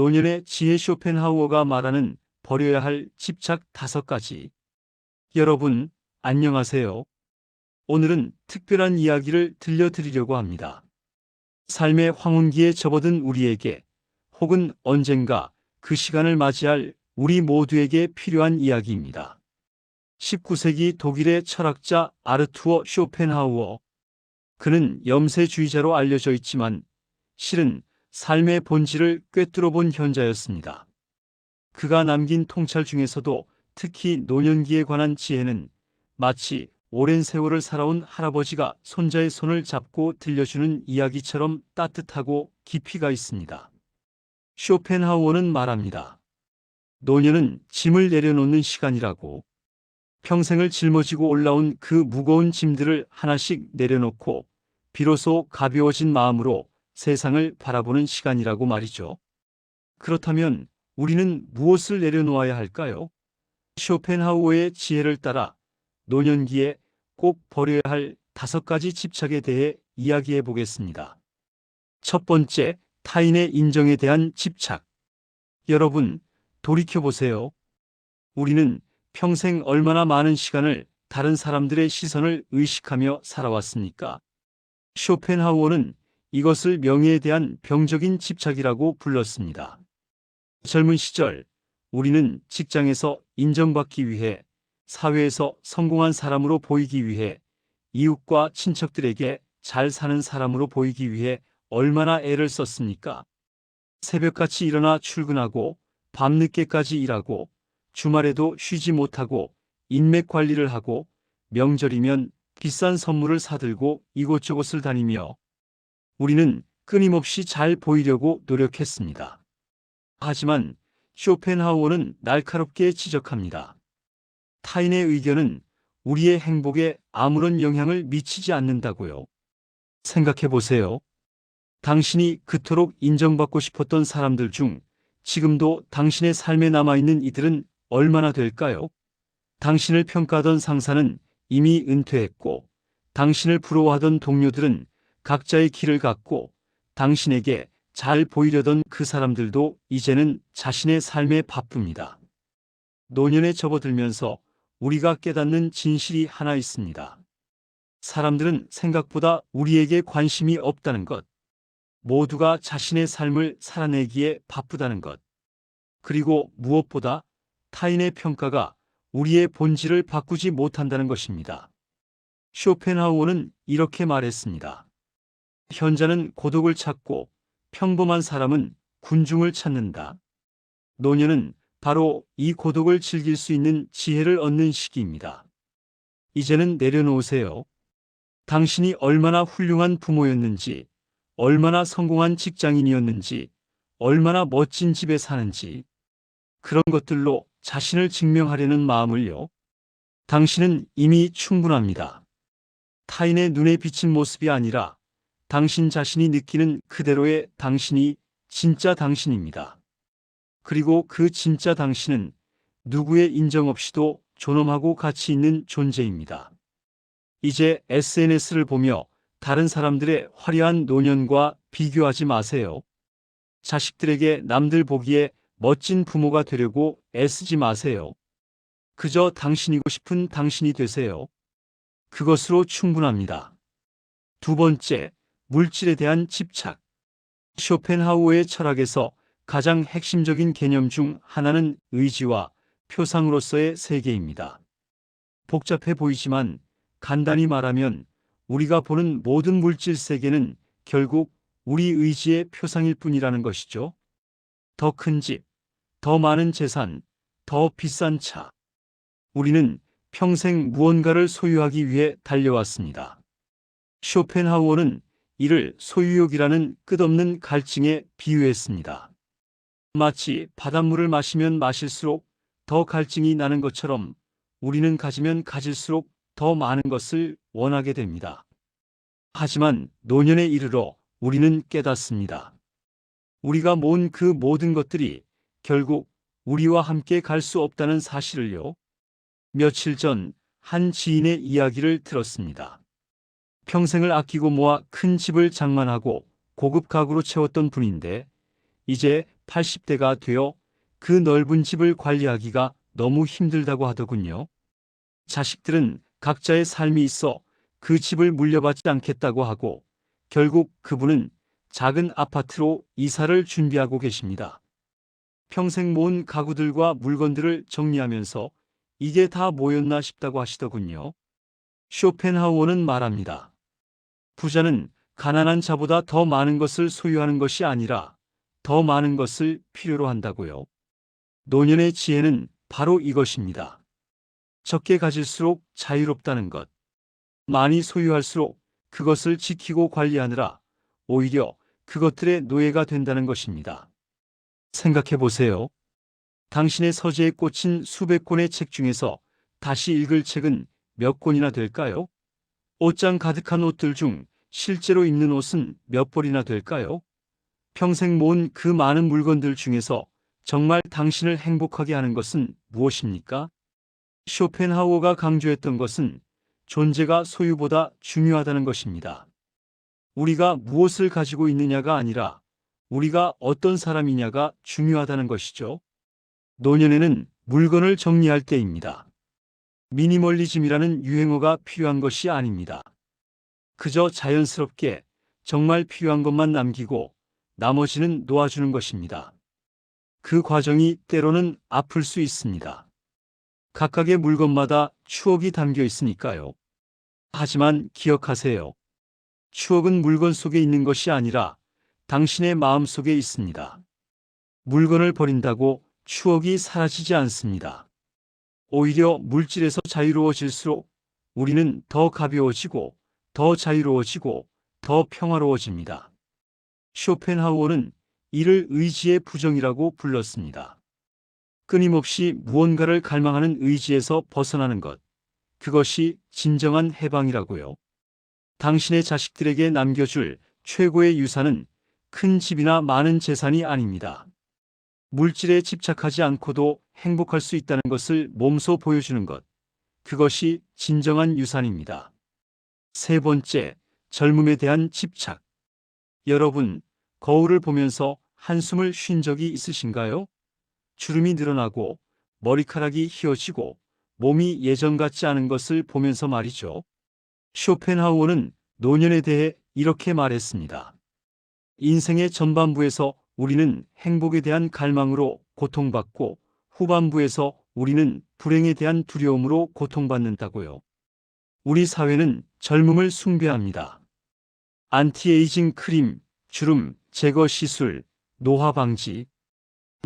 노년의 지혜 쇼펜하우어가 말하는 버려야 할 집착 5가지. 여러분, 안녕하세요. 오늘은 특별한 이야기를 들려드리려고 합니다. 삶의 황혼기에 접어든 우리에게 혹은 언젠가 그 시간을 맞이할 우리 모두에게 필요한 이야기입니다. 19세기 독일의 철학자 아르투어 쇼펜하우어. 그는 염세주의자로 알려져 있지만 실은 삶의 본질을 꿰뚫어 본 현자였습니다. 그가 남긴 통찰 중에서도 특히 노년기에 관한 지혜는 마치 오랜 세월을 살아온 할아버지가 손자의 손을 잡고 들려주는 이야기처럼 따뜻하고 깊이가 있습니다. 쇼펜하우어는 말합니다. 노년은 짐을 내려놓는 시간이라고. 평생을 짊어지고 올라온 그 무거운 짐들을 하나씩 내려놓고 비로소 가벼워진 마음으로 세상을 바라보는 시간이라고 말이죠. 그렇다면 우리는 무엇을 내려놓아야 할까요? 쇼펜하우어의 지혜를 따라 노년기에 꼭 버려야 할 5가지 집착에 대해 이야기해 보겠습니다. 첫 번째, 타인의 인정에 대한 집착. 여러분, 돌이켜보세요. 우리는 평생 얼마나 많은 시간을 다른 사람들의 시선을 의식하며 살아왔습니까? 쇼펜하우어는 이것을 명예에 대한 병적인 집착이라고 불렀습니다. 젊은 시절 우리는 직장에서 인정받기 위해, 사회에서 성공한 사람으로 보이기 위해, 이웃과 친척들에게 잘 사는 사람으로 보이기 위해 얼마나 애를 썼습니까? 새벽같이 일어나 출근하고 밤늦게까지 일하고 주말에도 쉬지 못하고 인맥 관리를 하고 명절이면 비싼 선물을 사들고 이곳저곳을 다니며 우리는 끊임없이 잘 보이려고 노력했습니다. 하지만 쇼펜하우어는 날카롭게 지적합니다. 타인의 의견은 우리의 행복에 아무런 영향을 미치지 않는다고요. 생각해 보세요. 당신이 그토록 인정받고 싶었던 사람들 중 지금도 당신의 삶에 남아있는 이들은 얼마나 될까요? 당신을 평가하던 상사는 이미 은퇴했고, 당신을 부러워하던 동료들은 각자의 길을 갔고, 당신에게 잘 보이려던 그 사람들도 이제는 자신의 삶에 바쁩니다. 노년에 접어들면서 우리가 깨닫는 진실이 하나 있습니다. 사람들은 생각보다 우리에게 관심이 없다는 것, 모두가 자신의 삶을 살아내기에 바쁘다는 것, 그리고 무엇보다 타인의 평가가 우리의 본질을 바꾸지 못한다는 것입니다. 쇼펜하우어는 이렇게 말했습니다. 현자는 고독을 찾고 평범한 사람은 군중을 찾는다. 노년은 바로 이 고독을 즐길 수 있는 지혜를 얻는 시기입니다. 이제는 내려놓으세요. 당신이 얼마나 훌륭한 부모였는지, 얼마나 성공한 직장인이었는지, 얼마나 멋진 집에 사는지, 그런 것들로 자신을 증명하려는 마음을요. 당신은 이미 충분합니다. 타인의 눈에 비친 모습이 아니라 당신 자신이 느끼는 그대로의 당신이 진짜 당신입니다. 그리고 그 진짜 당신은 누구의 인정 없이도 존엄하고 가치 있는 존재입니다. 이제 SNS를 보며 다른 사람들의 화려한 노년과 비교하지 마세요. 자식들에게 남들 보기에 멋진 부모가 되려고 애쓰지 마세요. 그저 당신이고 싶은 당신이 되세요. 그것으로 충분합니다. 두 번째, 물질에 대한 집착. 쇼펜하우어의 철학에서 가장 핵심적인 개념 중 하나는 의지와 표상으로서의 세계입니다. 복잡해 보이지만 간단히 말하면 우리가 보는 모든 물질 세계는 결국 우리 의지의 표상일 뿐이라는 것이죠. 더 큰 집, 더 많은 재산, 더 비싼 차. 우리는 평생 무언가를 소유하기 위해 달려왔습니다. 쇼펜하우어는 이를 소유욕이라는 끝없는 갈증에 비유했습니다. 마치 바닷물을 마시면 마실수록 더 갈증이 나는 것처럼 우리는 가지면 가질수록 더 많은 것을 원하게 됩니다. 하지만 노년에 이르러 우리는 깨닫습니다. 우리가 모은 그 모든 것들이 결국 우리와 함께 갈 수 없다는 사실을요. 며칠 전 한 지인의 이야기를 들었습니다. 평생을 아끼고 모아 큰 집을 장만하고 고급 가구로 채웠던 분인데 이제 80대가 되어 그 넓은 집을 관리하기가 너무 힘들다고 하더군요. 자식들은 각자의 삶이 있어 그 집을 물려받지 않겠다고 하고 결국 그분은 작은 아파트로 이사를 준비하고 계십니다. 평생 모은 가구들과 물건들을 정리하면서 이게 다 뭐였나 싶다고 하시더군요. 쇼펜하우어는 말합니다. 부자는 가난한 자보다 더 많은 것을 소유하는 것이 아니라 더 많은 것을 필요로 한다고요. 노년의 지혜는 바로 이것입니다. 적게 가질수록 자유롭다는 것. 많이 소유할수록 그것을 지키고 관리하느라 오히려 그것들의 노예가 된다는 것입니다. 생각해 보세요. 당신의 서재에 꽂힌 수백 권의 책 중에서 다시 읽을 책은 몇 권이나 될까요? 옷장 가득한 옷들 중 실제로 입는 옷은 몇 벌이나 될까요? 평생 모은 그 많은 물건들 중에서 정말 당신을 행복하게 하는 것은 무엇입니까? 쇼펜하우어가 강조했던 것은 존재가 소유보다 중요하다는 것입니다. 우리가 무엇을 가지고 있느냐가 아니라 우리가 어떤 사람이냐가 중요하다는 것이죠. 노년에는 물건을 정리할 때입니다. 미니멀리즘이라는 유행어가 필요한 것이 아닙니다. 그저 자연스럽게 정말 필요한 것만 남기고 나머지는 놓아주는 것입니다. 그 과정이 때로는 아플 수 있습니다. 각각의 물건마다 추억이 담겨 있으니까요. 하지만 기억하세요. 추억은 물건 속에 있는 것이 아니라 당신의 마음 속에 있습니다. 물건을 버린다고 추억이 사라지지 않습니다. 오히려 물질에서 자유로워질수록 우리는 더 가벼워지고 더 자유로워지고 더 평화로워집니다. 쇼펜하우어는 이를 의지의 부정이라고 불렀습니다. 끊임없이 무언가를 갈망하는 의지에서 벗어나는 것, 그것이 진정한 해방이라고요. 당신의 자식들에게 남겨줄 최고의 유산은 큰 집이나 많은 재산이 아닙니다. 물질에 집착하지 않고도 행복할 수 있다는 것을 몸소 보여주는 것, 그것이 진정한 유산입니다. 세 번째, 젊음에 대한 집착. 여러분, 거울을 보면서 한숨을 쉰 적이 있으신가요? 주름이 늘어나고 머리카락이 휘어지고 몸이 예전 같지 않은 것을 보면서 말이죠. 쇼펜하우어는 노년에 대해 이렇게 말했습니다. 인생의 전반부에서 우리는 행복에 대한 갈망으로 고통받고 후반부에서 우리는 불행에 대한 두려움으로 고통받는다고요. 우리 사회는 젊음을 숭배합니다. 안티에이징 크림, 주름 제거 시술, 노화 방지.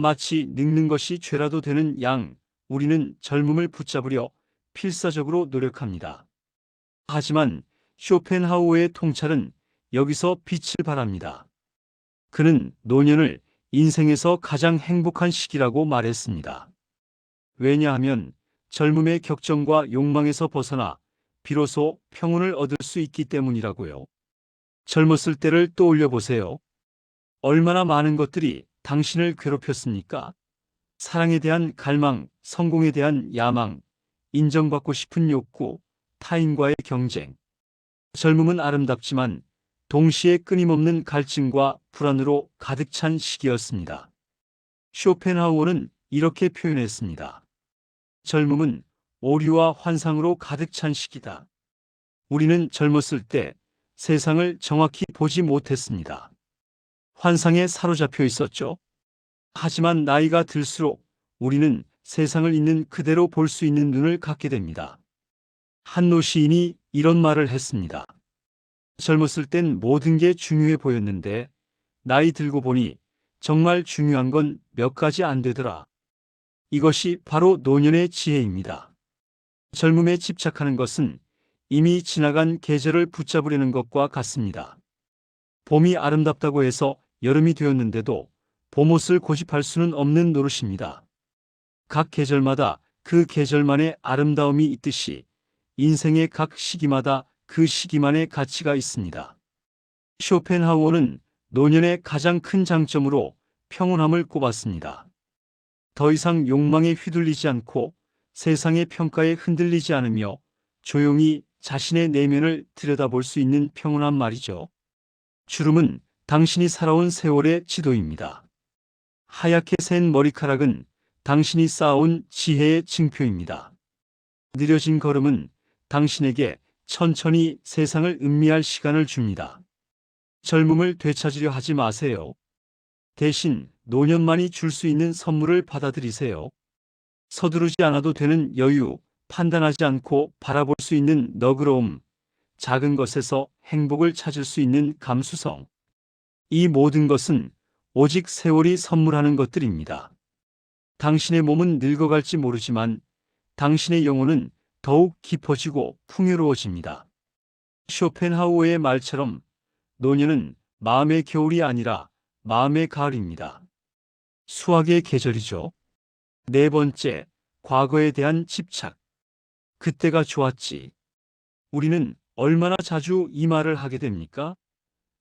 마치 늙는 것이 죄라도 되는 양, 우리는 젊음을 붙잡으려 필사적으로 노력합니다. 하지만 쇼펜하우어의 통찰은 여기서 빛을 발합니다. 그는 노년을 인생에서 가장 행복한 시기라고 말했습니다. 왜냐하면 젊음의 격정과 욕망에서 벗어나 비로소 평온을 얻을 수 있기 때문이라고요. 젊었을 때를 떠올려 보세요. 얼마나 많은 것들이 당신을 괴롭혔습니까? 사랑에 대한 갈망, 성공에 대한 야망, 인정받고 싶은 욕구, 타인과의 경쟁. 젊음은 아름답지만 동시에 끊임없는 갈증과 불안으로 가득 찬 시기였습니다. 쇼펜하우어는 이렇게 표현했습니다. 젊음은 오류와 환상으로 가득 찬 시기다. 우리는 젊었을 때 세상을 정확히 보지 못했습니다. 환상에 사로잡혀 있었죠. 하지만 나이가 들수록 우리는 세상을 있는 그대로 볼 수 있는 눈을 갖게 됩니다. 한노 시인이 이런 말을 했습니다. 젊었을 땐 모든 게 중요해 보였는데 나이 들고 보니 정말 중요한 건 몇 가지 안 되더라. 이것이 바로 노년의 지혜입니다. 젊음에 집착하는 것은 이미 지나간 계절을 붙잡으려는 것과 같습니다. 봄이 아름답다고 해서 여름이 되었는데도 봄옷을 고집할 수는 없는 노릇입니다. 각 계절마다 그 계절만의 아름다움이 있듯이 인생의 각 시기마다 그 시기만의 가치가 있습니다. 쇼펜하우어는 노년의 가장 큰 장점으로 평온함을 꼽았습니다. 더 이상 욕망에 휘둘리지 않고 세상의 평가에 흔들리지 않으며 조용히 자신의 내면을 들여다볼 수 있는 평온한 말이죠. 주름은 당신이 살아온 세월의 지도입니다. 하얗게 센 머리카락은 당신이 쌓아온 지혜의 증표입니다. 느려진 걸음은 당신에게 천천히 세상을 음미할 시간을 줍니다. 젊음을 되찾으려 하지 마세요. 대신 노년만이 줄 수 있는 선물을 받아들이세요. 서두르지 않아도 되는 여유, 판단하지 않고 바라볼 수 있는 너그러움, 작은 것에서 행복을 찾을 수 있는 감수성. 이 모든 것은 오직 세월이 선물하는 것들입니다. 당신의 몸은 늙어갈지 모르지만 당신의 영혼은 더욱 깊어지고 풍요로워집니다. 쇼펜하우어의 말처럼 노년은 마음의 겨울이 아니라 마음의 가을입니다. 수학의 계절이죠. 네 번째, 과거에 대한 집착. 그때가 좋았지. 우리는 얼마나 자주 이 말을 하게 됩니까?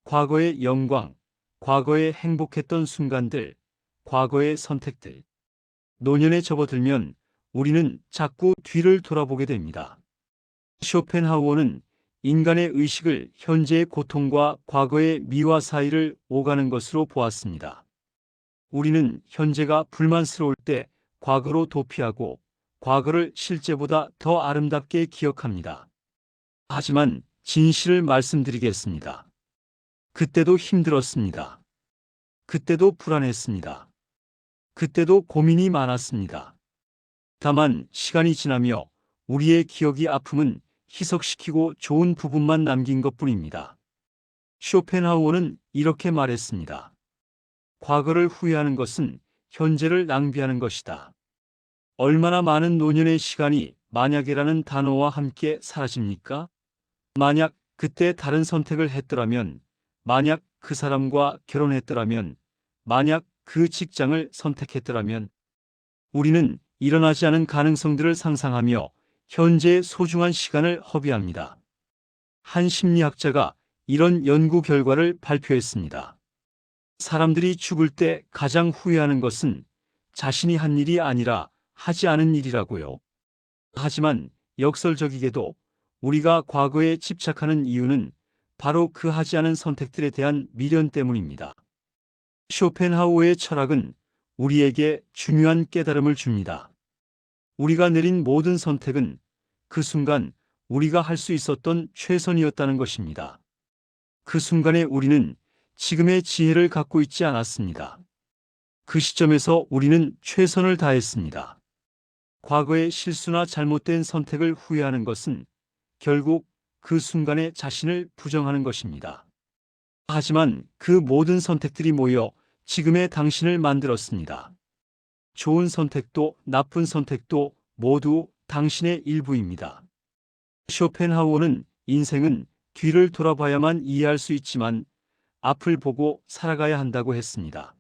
과거의 영광, 과거의 행복했던 순간들, 과거의 선택들. 노년에 접어들면 우리는 자꾸 뒤를 돌아보게 됩니다. 쇼펜하우어는 인간의 의식을 현재의 고통과 과거의 미화 사이를 오가는 것으로 보았습니다. 우리는 현재가 불만스러울 때 과거로 도피하고 과거를 실제보다 더 아름답게 기억합니다. 하지만 진실을 말씀드리겠습니다. 그때도 힘들었습니다. 그때도 불안했습니다. 그때도 고민이 많았습니다. 다만 시간이 지나며 우리의 기억이 아픔은 희석시키고 좋은 부분만 남긴 것뿐입니다. 쇼펜하우어는 이렇게 말했습니다. 과거를 후회하는 것은 현재를 낭비하는 것이다. 얼마나 많은 노년의 시간이 만약이라는 단어와 함께 사라집니까? 만약 그때 다른 선택을 했더라면, 만약 그 사람과 결혼했더라면, 만약 그 직장을 선택했더라면, 우리는 일어나지 않은 가능성들을 상상하며 현재의 소중한 시간을 허비합니다. 한 심리학자가 이런 연구 결과를 발표했습니다. 사람들이 죽을 때 가장 후회하는 것은 자신이 한 일이 아니라 하지 않은 일이라고요. 하지만 역설적이게도 우리가 과거에 집착하는 이유는 바로 그 하지 않은 선택들에 대한 미련 때문입니다. 쇼펜하우어의 철학은 우리에게 중요한 깨달음을 줍니다. 우리가 내린 모든 선택은 그 순간 우리가 할 수 있었던 최선이었다는 것입니다. 그 순간에 우리는 지금의 지혜를 갖고 있지 않았습니다. 그 시점에서 우리는 최선을 다했습니다. 과거의 실수나 잘못된 선택을 후회하는 것은 결국 그 순간의 자신을 부정하는 것입니다. 하지만 그 모든 선택들이 모여 지금의 당신을 만들었습니다. 좋은 선택도 나쁜 선택도 모두 당신의 일부입니다. 쇼펜하우어는 인생은 뒤를 돌아봐야만 이해할 수 있지만 앞을 보고 살아가야 한다고 했습니다.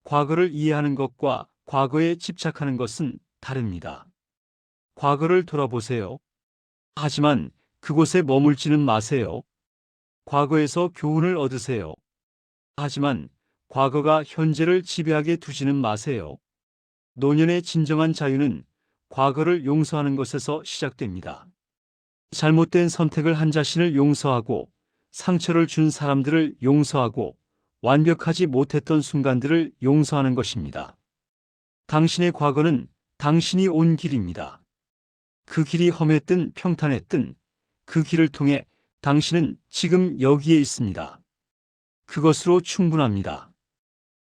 과거를 이해하는 것과 과거에 집착하는 것은 다릅니다. 과거를 돌아보세요. 하지만 그곳에 머물지는 마세요. 과거에서 교훈을 얻으세요. 하지만 과거가 현재를 지배하게 두지는 마세요. 노년의 진정한 자유는 과거를 용서하는 것에서 시작됩니다. 잘못된 선택을 한 자신을 용서하고 상처를 준 사람들을 용서하고 완벽하지 못했던 순간들을 용서하는 것입니다. 당신의 과거는 당신이 온 길입니다. 그 길이 험했든 평탄했든 그 길을 통해 당신은 지금 여기에 있습니다. 그것으로 충분합니다.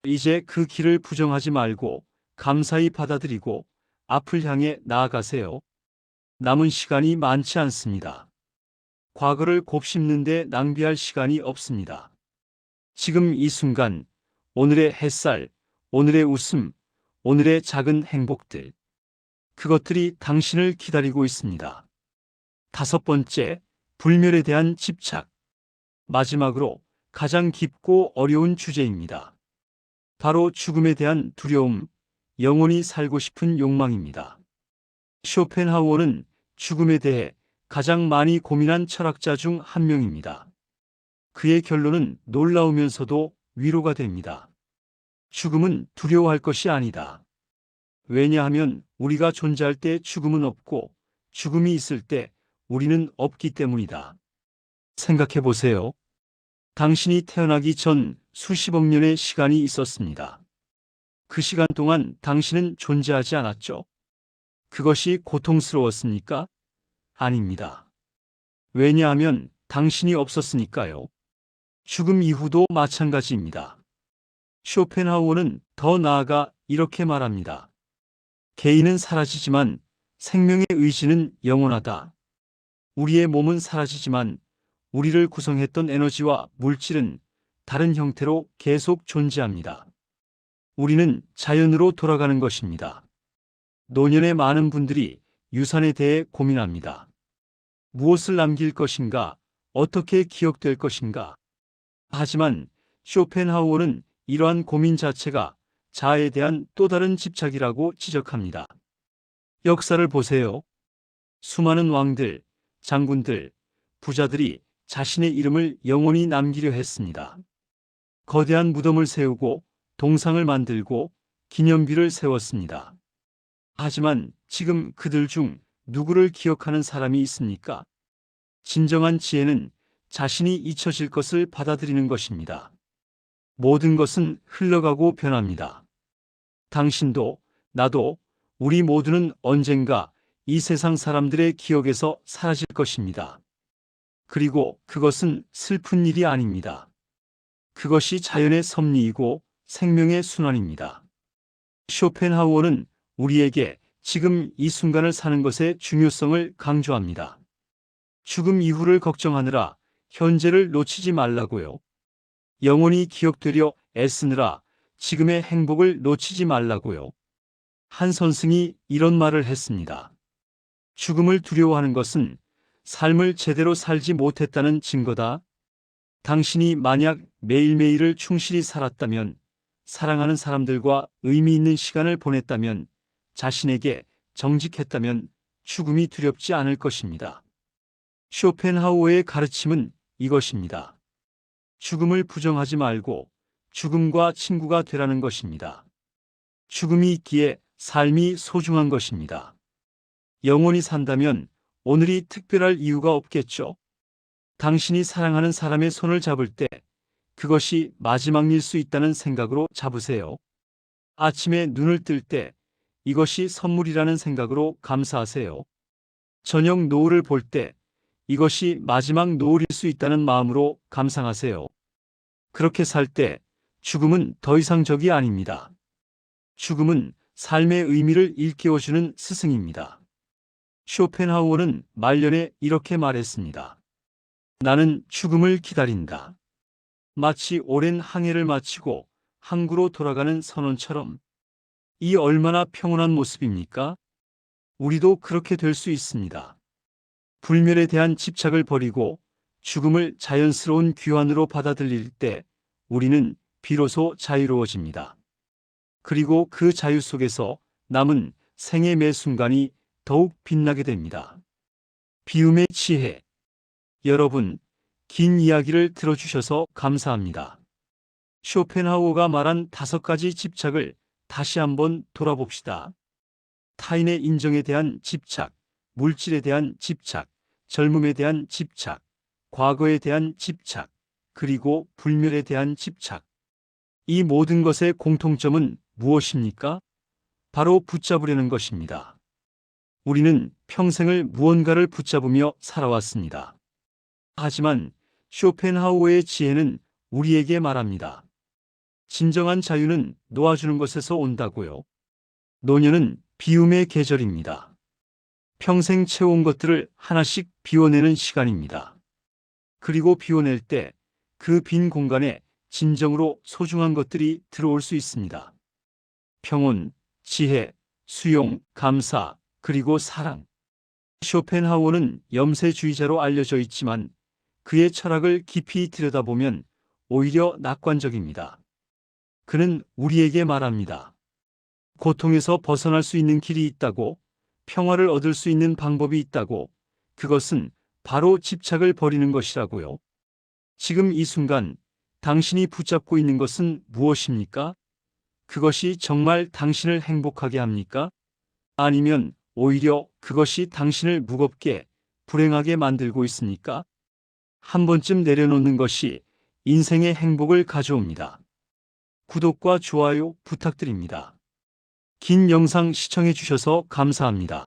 이제 그 길을 부정하지 말고 감사히 받아들이고 앞을 향해 나아가세요. 남은 시간이 많지 않습니다. 과거를 곱씹는데 낭비할 시간이 없습니다. 지금 이 순간, 오늘의 햇살, 오늘의 웃음, 오늘의 작은 행복들, 그것들이 당신을 기다리고 있습니다. 다섯 번째, 불멸에 대한 집착. 마지막으로 가장 깊고 어려운 주제입니다. 바로 죽음에 대한 두려움, 영원히 살고 싶은 욕망입니다. 쇼펜하우어는 죽음에 대해 가장 많이 고민한 철학자 중 한 명입니다. 그의 결론은 놀라우면서도 위로가 됩니다. 죽음은 두려워할 것이 아니다. 왜냐하면 우리가 존재할 때 죽음은 없고 죽음이 있을 때 우리는 없기 때문이다. 생각해 보세요. 당신이 태어나기 전 수십억 년의 시간이 있었습니다. 그 시간 동안 당신은 존재하지 않았죠? 그것이 고통스러웠습니까? 아닙니다. 왜냐하면 당신이 없었으니까요. 죽음 이후도 마찬가지입니다. 쇼펜하우어는 더 나아가 이렇게 말합니다. 개인은 사라지지만 생명의 의지는 영원하다. 우리의 몸은 사라지지만 우리를 구성했던 에너지와 물질은 다른 형태로 계속 존재합니다. 우리는 자연으로 돌아가는 것입니다. 노년의 많은 분들이 유산에 대해 고민합니다. 무엇을 남길 것인가? 어떻게 기억될 것인가? 하지만 쇼펜하우어는 이러한 고민 자체가 자아에 대한 또 다른 집착이라고 지적합니다. 역사를 보세요. 수많은 왕들, 장군들, 부자들이 자신의 이름을 영원히 남기려 했습니다. 거대한 무덤을 세우고 동상을 만들고 기념비를 세웠습니다. 하지만 지금 그들 중 누구를 기억하는 사람이 있습니까? 진정한 지혜는 자신이 잊혀질 것을 받아들이는 것입니다. 모든 것은 흘러가고 변합니다. 당신도, 나도, 우리 모두는 언젠가 이 세상 사람들의 기억에서 사라질 것입니다. 그리고 그것은 슬픈 일이 아닙니다. 그것이 자연의 섭리이고 생명의 순환입니다. 쇼펜하우어는 우리에게 지금 이 순간을 사는 것의 중요성을 강조합니다. 죽음 이후를 걱정하느라 현재를 놓치지 말라고요. 영원히 기억되려 애쓰느라 지금의 행복을 놓치지 말라고요. 한 선생이 이런 말을 했습니다. 죽음을 두려워하는 것은 삶을 제대로 살지 못했다는 증거다. 당신이 만약 매일매일을 충실히 살았다면, 사랑하는 사람들과 의미 있는 시간을 보냈다면, 자신에게 정직했다면 죽음이 두렵지 않을 것입니다. 쇼펜하우어의 가르침은 이것입니다. 죽음을 부정하지 말고 죽음과 친구가 되라는 것입니다. 죽음이 있기에 삶이 소중한 것입니다. 영원히 산다면 오늘이 특별할 이유가 없겠죠? 당신이 사랑하는 사람의 손을 잡을 때 그것이 마지막일 수 있다는 생각으로 잡으세요. 아침에 눈을 뜰 때 이것이 선물이라는 생각으로 감사하세요. 저녁 노을을 볼 때 이것이 마지막 노을일 수 있다는 마음으로 감상하세요. 그렇게 살 때 죽음은 더 이상 적이 아닙니다. 죽음은 삶의 의미를 일깨워주는 스승입니다. 쇼펜하우어는 말년에 이렇게 말했습니다. 나는 죽음을 기다린다. 마치 오랜 항해를 마치고 항구로 돌아가는 선원처럼. 이 얼마나 평온한 모습입니까? 우리도 그렇게 될 수 있습니다. 불멸에 대한 집착을 버리고 죽음을 자연스러운 귀환으로 받아들일 때 우리는 비로소 자유로워집니다. 그리고 그 자유 속에서 남은 생의 매 순간이 더욱 빛나게 됩니다. 비움의 지혜. 여러분, 긴 이야기를 들어주셔서 감사합니다. 쇼펜하우어가 말한 5가지 집착을 다시 한번 돌아봅시다. 타인의 인정에 대한 집착, 물질에 대한 집착, 젊음에 대한 집착, 과거에 대한 집착, 그리고 불멸에 대한 집착. 이 모든 것의 공통점은 무엇입니까? 바로 붙잡으려는 것입니다. 우리는 평생을 무언가를 붙잡으며 살아왔습니다. 하지만 쇼펜하우어의 지혜는 우리에게 말합니다. 진정한 자유는 놓아주는 것에서 온다고요. 노년은 비움의 계절입니다. 평생 채워온 것들을 하나씩 비워내는 시간입니다. 그리고 비워낼 때 그 빈 공간에 진정으로 소중한 것들이 들어올 수 있습니다. 평온, 지혜, 수용, 감사, 그리고 사랑. 쇼펜하우어는 염세주의자로 알려져 있지만 그의 철학을 깊이 들여다보면 오히려 낙관적입니다. 그는 우리에게 말합니다. 고통에서 벗어날 수 있는 길이 있다고, 평화를 얻을 수 있는 방법이 있다고, 그것은 바로 집착을 버리는 것이라고요. 지금 이 순간 당신이 붙잡고 있는 것은 무엇입니까? 그것이 정말 당신을 행복하게 합니까? 아니면 오히려 그것이 당신을 무겁게, 불행하게 만들고 있습니까? 한 번쯤 내려놓는 것이 인생의 행복을 가져옵니다. 구독과 좋아요 부탁드립니다. 긴 영상 시청해 주셔서 감사합니다.